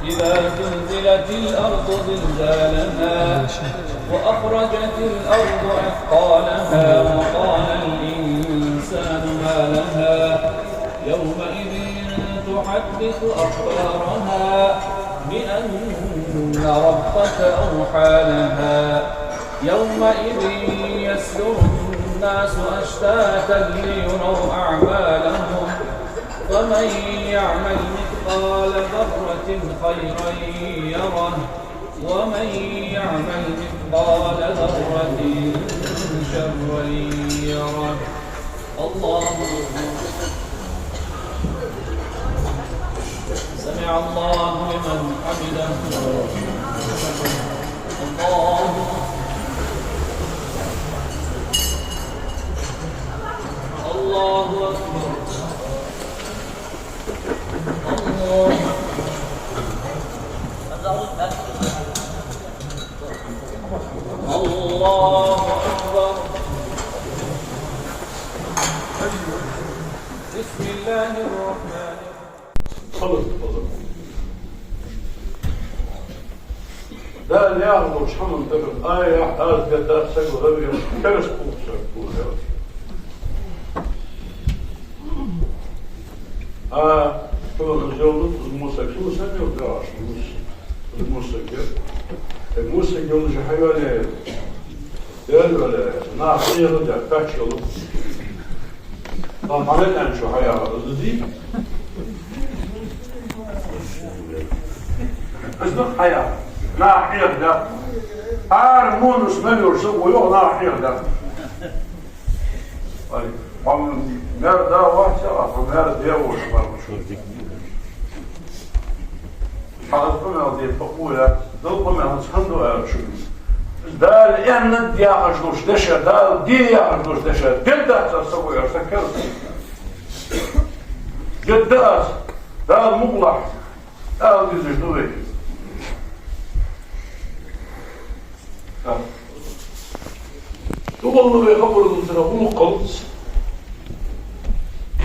إذا زلزلت الأرض زلزالها وأخرجت الأرض أثقالها وقال الإنسان ما لها يومئذ تحدث أخبارها بأن ربك أوحى لها يومئذ يسر الناس أشتاتا ليروا أعمالهم فمن يعمل مثقال ذرة خيرا يره ومن يعمل مثقال ذرة شرا يره. الله سمع الله لمن حمده. الله الله أكبر. الله أكبر. بسم الله الرحمن الرحيم. ده اللي يعرض مش حمل تفل آية حالة قدار سيكو غبي كرس قوة كل الجولة الموسيقى سامي ودراش الموسيقى يقول لي حيواني يقول ولا ناقية رجع كاتشلو طبعا علينا نشو حياة دي أصدق حياة ناحية ده هرمون اسمه يرسل ويوه ناحية ده هم نار ده واحد هم نار ديوش مرمشون حضرتنا دي تقولة ضلقوا من هنسخندوا يرشون ده الإعمل دي أجلوش دشة ده دي أجلوش دشة جدا تسوي يرسل كرسي جدا ده المغلق ده الجزيش دوي تقول يخبر الانترابول قلص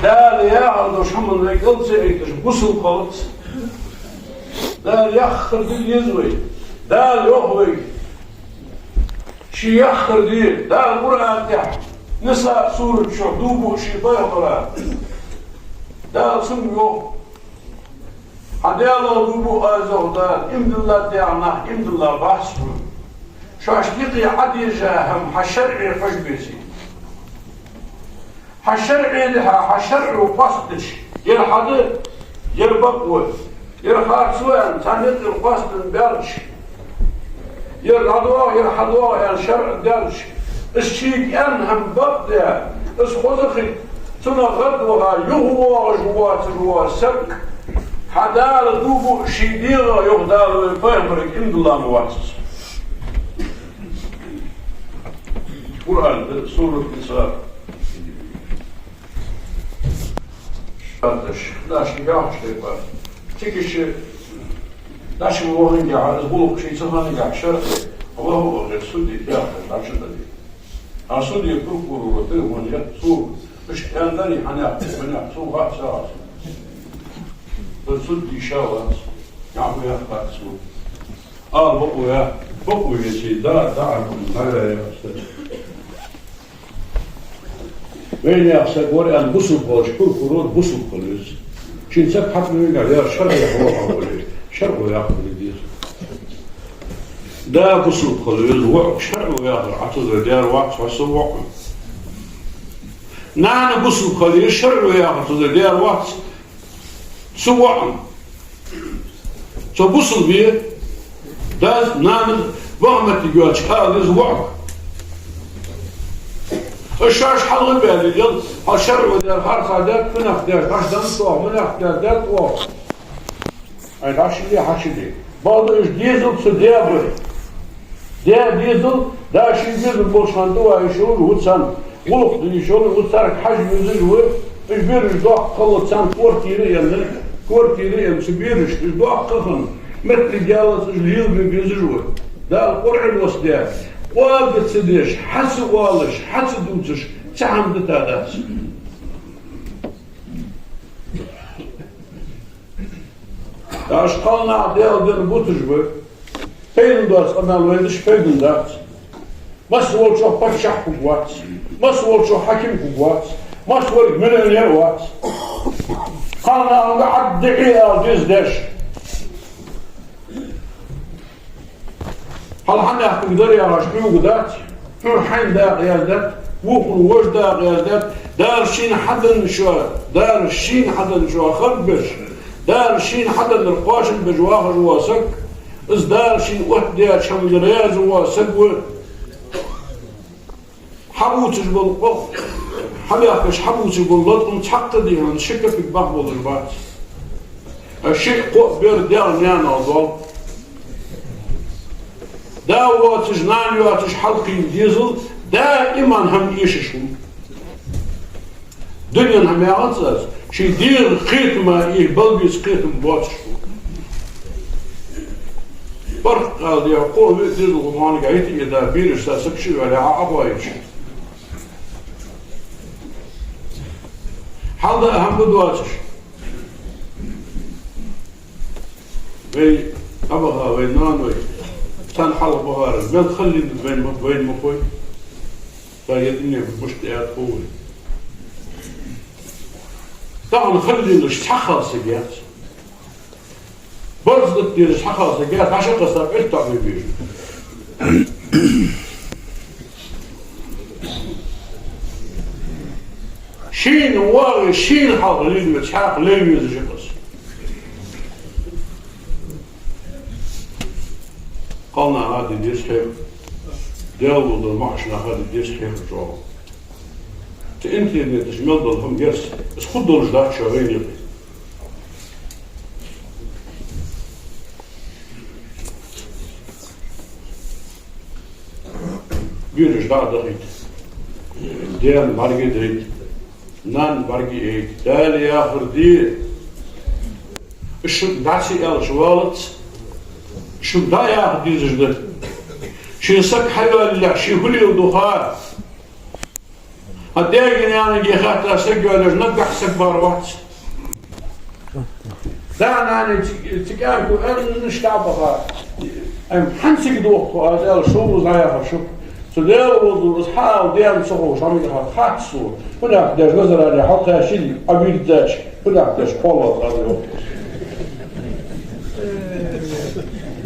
لا ليعرض شمن لك قلص يكتش بسل قلص لا ليخر دي يزوي لا ليخوي شي يخر دي لا القرآن تحت نساء سورة شعدوب شي ضيطرة لا سم يوم حديالو دوبو آزو دا إمد الله ديعنا إمد الله بحثه شاشتيقي عديجة هم حشرعي فجبسي حشرعي لها حشرعي وقصدش يرحض يربقوه يرخار سوان تانيت القصد بيرش يرحضوه يعني شرع دارش الشيك هم بقضي اسخوزخي تنغدوها يغوى جوات سك حدال دوبو شيديغا يغدال الفيمرك إمد الله مواسس قرآن سورة النساء داش نجاح شيء تيجيش داش موهن جاء البلوك شيء سهل نجاح شرط الله هو غير سودي يا داش تدري أسودي يكون وتر ونجا سور مش عندني أنا سور غاس راس بسودي شاوات يعمل يخلق سور بقوا يا شيء دا هذا يا أستاذ وين يا أخي قولي أن بوسو قولش كل قرون بوسو قولش شين سب حق من يا شرق يحوى قولي شرق يأخذ الدير دا بوسو قولش وقت شرق يأخذ عطل الدير وقت وصو وقت نعم بوسو قولش شرق يأخذ الدير وقت سو وقت سو بوسو بيه دا نعم وقت تجوش هذا وقت الشاش حلو بالي يل هالشر ودير هالخادات من أخدار عشان طوع من أخدار ده طوع أي عشري عشري بعض إيش ديزل سديابر ده ديزل ده شيء ديزل بوشان دوا يشون وتسان غلط يشون وتسارك حجم يزجوا إيش بيرش ضاق خلص سان كورتيري يعني كورتيري مسبيرش إيش ضاق قفن مثل جالس إيش ليل بيزجوا ده القرع الوسطى وقت سديش حس والش حس دوتش تعم دتادات Aşkalna değerden bu tücbü. Peygamber amel vermiş peygamber. Mas olço paşah kuvvet. Mas olço hakim kuvvet. Mas var milyoner var. Kalna anga addiye dizdeş. Hal hanı hakkıdır yavaş bir ugudat. Nurhan da qiyaldat. Wuqul wajda qiyaldat. Dar şin hadın şu. Dar şin hadın şu خربش. دار شين حدا القاشم بجواه جواسك إز دار شين وحدة شمل رياز واسك حبوتش بالقف حبيقش حبوتش باللطم تحقدي عن شكة في بحبول البات الشيء قوة بير دار نانا ضل دا واتش ناني واتش حلقي ديزل دائما هم يششون دنيا هم يعطس شي دير خيتما إيه بلبيس خيتم بواتشو برق قال يقول دير الغمان قايت إذا بيرش تاسكشي ولا عقوايش حالدا أهم بدواتش وي أبغى وي نانوي تان حلق بغارز ما تخلي وين مخوي فيدني بمشتيات قوي طبعا خلي نشتحخر سجات برزدت دي نشتحخر سجات عشان قصاب إيش تعمل بيش شين واغي شين حاضر لين متحاق لين يزجقص قالنا هذا ديس خير داود المعشنا هذا ديس خير جواب الانترنت شمال ضلهم جرس بس خد دولش داك شغالين يبي بيرش داك دقيت ديان بارجي دريت نان بارجي ايت دالي اخر دي الشو داسي ال شوالت شو دا ياخد دي زجدت شي سك حلوة اللي شي هلي ودخان هدايقين يعني جي خاطر سجل نقح سكبر وقت دعنا يعني تكاركو أن نشتعبها أم حنسك دوقتو هذا شو زايا شو تداول الأصحاب ديال سقوش عم يقول خاطسو هناك داش نظر على حتى شيء أبيك داش هناك داش قلت هذا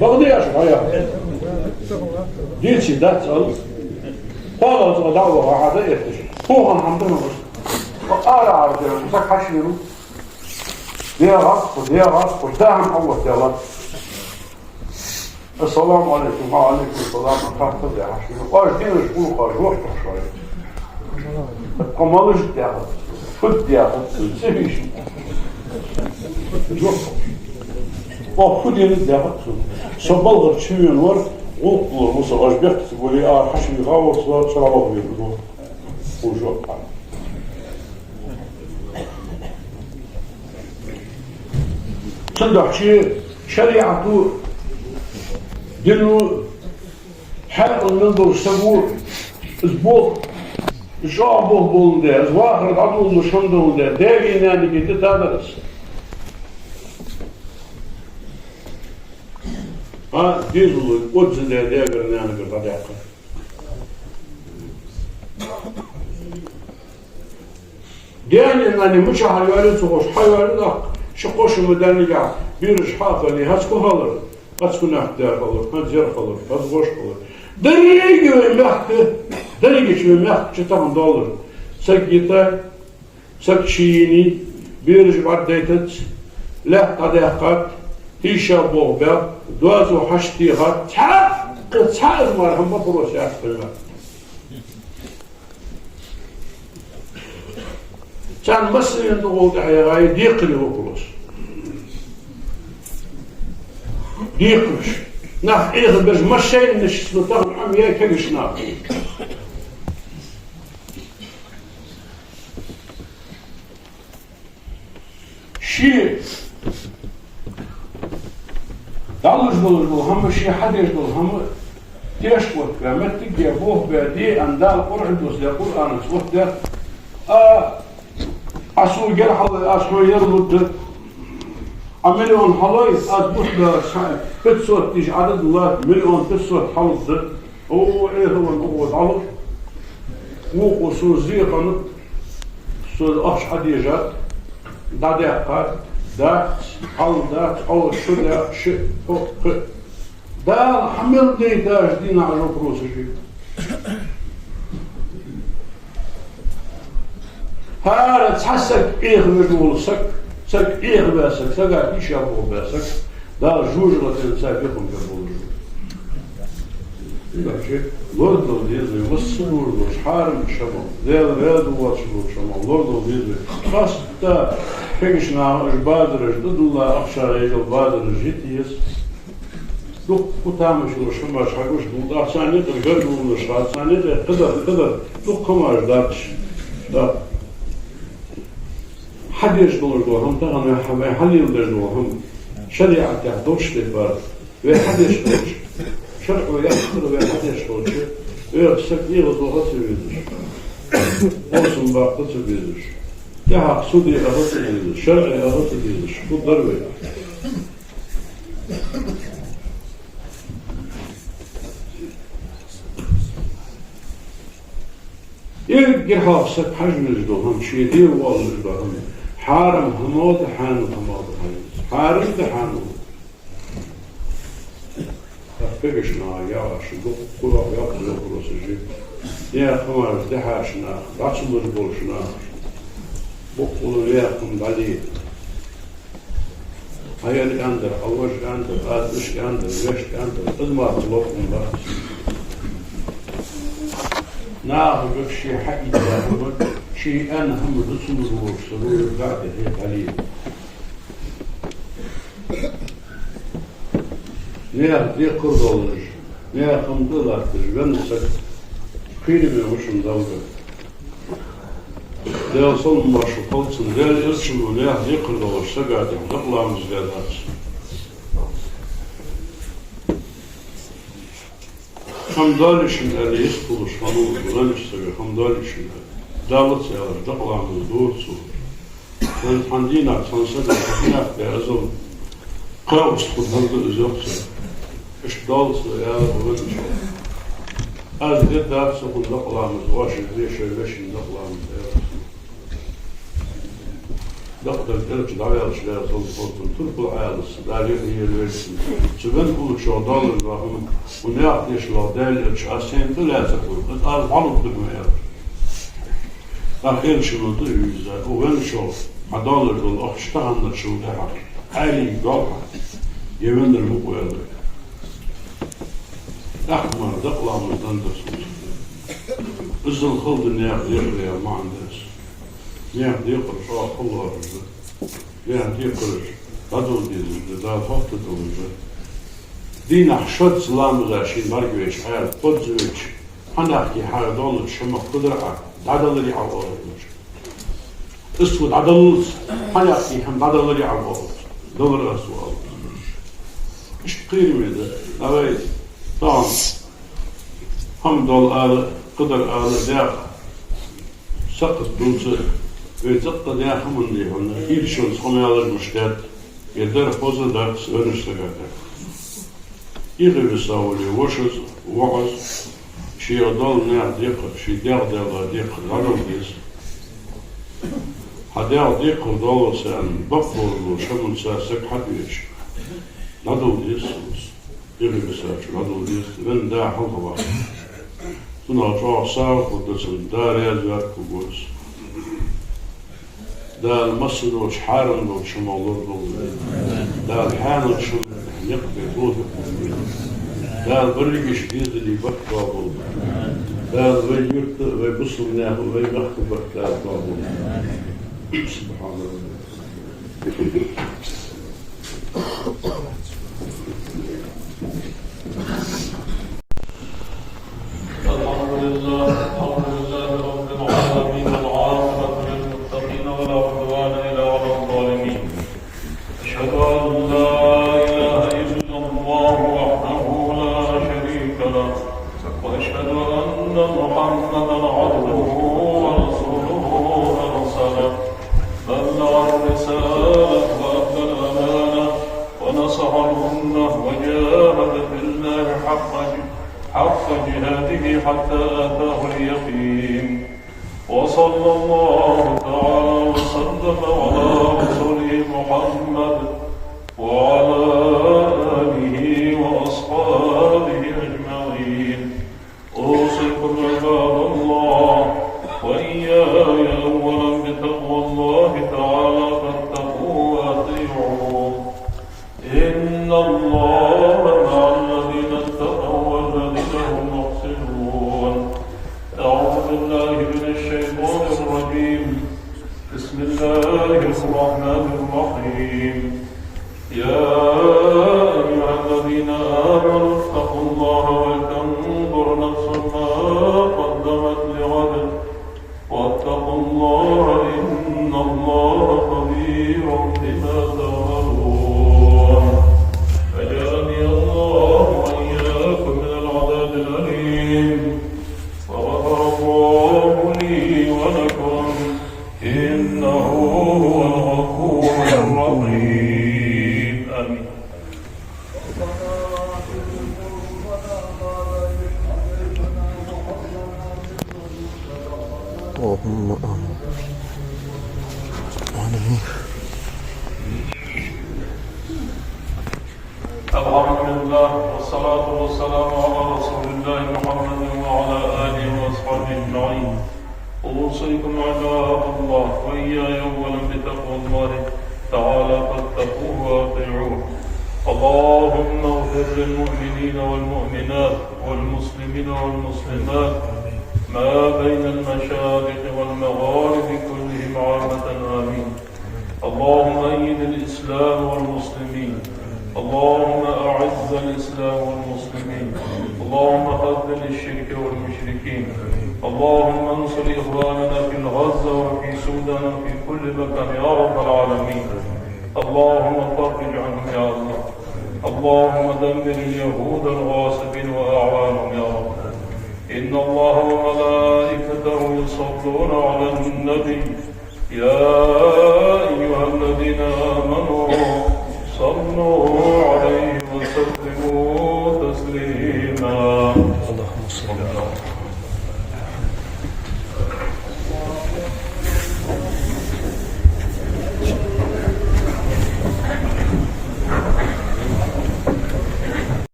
بغديش هيا ديتي داتل قلت دعوة هذا يفتش هو هم عندنا بس أرى عرضي مسك حشيرو دي غصب داهم أول ديالات السلام عليكم وعليكم السلام خاطر يا حشيرو قاش دينش قولوا قاش وقتك شوية قمالش ديالات فد ديالات سيبيش فد ديالات سبالغر تشوين ور وقلوا مصر أشبيخت تقولي حشيرو غاور صلاة شرابه بيقولوا وجوه صدق شيء شريعته دينه حق المنظر سبور اسبوع شعبه بولده واخر عدو مشنده ده داغي نادي كده تدرس ديزل القدس ده داغر نادي كده ديان انني مش حيواني تخش حيواني لا شقوش مدنيا بيرش حافلي هاتكو هالر هاتكو نحدار هالر هاتزير هالر هاتغوش هالر دريجي شو مخ $10 سكيتا سكشيني بيرش بعد ديتت لا قداقات تيشا بوغبا دوازو حشتي غات تحق مرهم مبروش يا أخي كان مصري نقول دحيا ديقلي وكلوس ديقلش ناخ إيه بس مشين نش نطلع عم ياكلش ناخ شيء دالش بقول هم شيء حد يقول هم تشوت لما تجي أبوه بعدي أندال قرع دوس يقول أنا صوت ده أسوي جرح أسوي يربط مليون حلايز أدبوش بتسوت تيجي عدد الله مليون بتسوت حلز هو إيه هو ضعف مو سوزي قنط سوز أخش حديجات دا دقات دا حل دا أو شو دا شيء دا حمل دي دا جدينا على البروسجي هذا تحسك إيه مجول سك إيه باسك سك إيش يابو باسك دا جوج لكن ساكيكم كبول لكن لورد لو ديزي والصور والحارم الشمال ذيل واتشلو الشمال لورد لو ديزي خاص تا فيكشنا البادر جدد الله أخشى يجل البادر جيتيس لو كتامش لو شماش حقوش دول أحسانيت الغرب ولش أحسانيت قدر لو كماش دارش دا حديش دولهم تغنى حليل دولهم شريعة يحضرش تبار ويحديش دولش شرع ويحضر ويحديش دولش ويغسك يغضوها تبيدش قوسم باقة تبيدش يحق سودي أغط تبيدش شرعي أغط تبيدش كل ضربة يقدر حافظك حجم الجدوهم شيدير والله الجدوهم حارم همود حانو حارم حانو فكشنا يا شدو قرا يا قرا سجي يا خمر دحاشنا راسل البولشنا بقول يا قم علي هيا الاندر اوج اندر ادش اندر وش اندر ادمار طلبكم بس ناخذ شيء حقيقي شيء أنا هم رسول سرور بعد هيك عليه ناخذ قرضولج ناخذ دولار تجبنسك خير من وش مدورة ده صل ما شو خلصن ده الاسم وناخذ قرضولج سقعد يطلع من زيادات حمدالش من اللي يسقطش حلول ولش سوي حمدالش من دالت سيارة دقلا من دور صور كانت عندنا تنسد هناك بأزل قاوس خد هذا الزوجة إيش دال سيارة ولش از قد دارس خد دقلا من واش ليش دقلا من دقدر الكلب دعوة الشلال صوت تلقوا العيال الصدارية هي الويسن تبين كل شو ضال الرحم ونعطيش لادال الشاسين ثلاثة كل قطار على الدمير أخير شو نطيز وين شو عدال الرول أشتغلنا شو ده عالي ضاع يمن المقوال أحمر دقلا من دندس إذا الخلد النياق يغلي ما عندس يعني يقرأ شو الله رجل يعني يقرأ قدو ديزل ده فقط دوزل دين أحشد سلام غاشين مرقويش حيال قدزويش حنحكي حيال دولة شمع قدرة عدل لي على الأرض اسود عدل حنحكي هم عدل لي على الأرض دولة أسوال مش تقيري ميدا نويت طبعا هم دول آل قدر آل داق سقط دوزل ويتقطع ديا خمن دي هنا إيرشون سخميال المشتات يدر فوز درس ونشتغل إيغي بساولي وشز وعز شي يضل نار ديقر شي ديق ديقر غرم ديس هديق ديقر دولة سان بقر وشمن ساسك حديش ندو ديس إيغي بساش ندو ديس من دا حلقة تنعطوا صار ودسن دار يزار كبوس دا المصر وش حارم وش مولور دا الحان وش يقضي طوله دا البرقش جيد اللي بقى دا الويرت ويبصر ناه ويبخ بقى سبحان الله الحمد لله رب العالمين والعاقبة للمتقين ولا عدوان إلا على الظالمين أشهد أن لا إله إلا الله وحده لا شريك له وأشهد أن محمدا عبده ورسوله أرسله بلغ الرسالة وأدى الأمانة جهاده حتى آتاه اليقين. وصلى الله تعالى وسلم على رسوله محمد وعلى آله وأصحابه أجمعين. أوصيكم عباد الله وإياي أولا بتقوى الله تعالى فاتقوه وأطيعوه. إن الله مع الذين اتقوا والذين هم محسنون. أعوذ بالله من الشيطان الرجيم. بسم الله الرحمن الرحيم. يا أيها الذين آمنوا اتقوا الله ولتنظر نفس ما قدمت لغد واتقوا الله إن الله خبير بما تعملون. فجعلني الله وإياكم من العذاب الأليم وغفر الله لي ولكم إنه هو الغفور الرحيم. آمين. اللهم آمين. الحمد لله والصلاة والسلام على رسول الله محمد وعلى آله وأصحابه أجمعين. أوصيكم عباد الله وإياي أولا بتقوى الله تعالى فاتقوه وأطيعوه. اللهم اغفر للمؤمنين والمؤمنات والمسلمين والمسلمات ما بين المشارق والمغارب كلهم عامة. آمين. اللهم أيد الإسلام والمسلمين. اللهم أعز الإسلام والمسلمين. اللهم خذل الشرك والمشركين. اللهم انصر إخواننا في غزة وفي سودان وفي كل مكان يا رب العالمين. اللهم فرج عنهم يا الله. اللهم دمر اليهود الغاصبين وأعوانهم يا رب. إن الله وملائكته يصلون على النبي يا أيها الذين آمنوا صلوا عليه وسلموا تسليما. اللهم صل على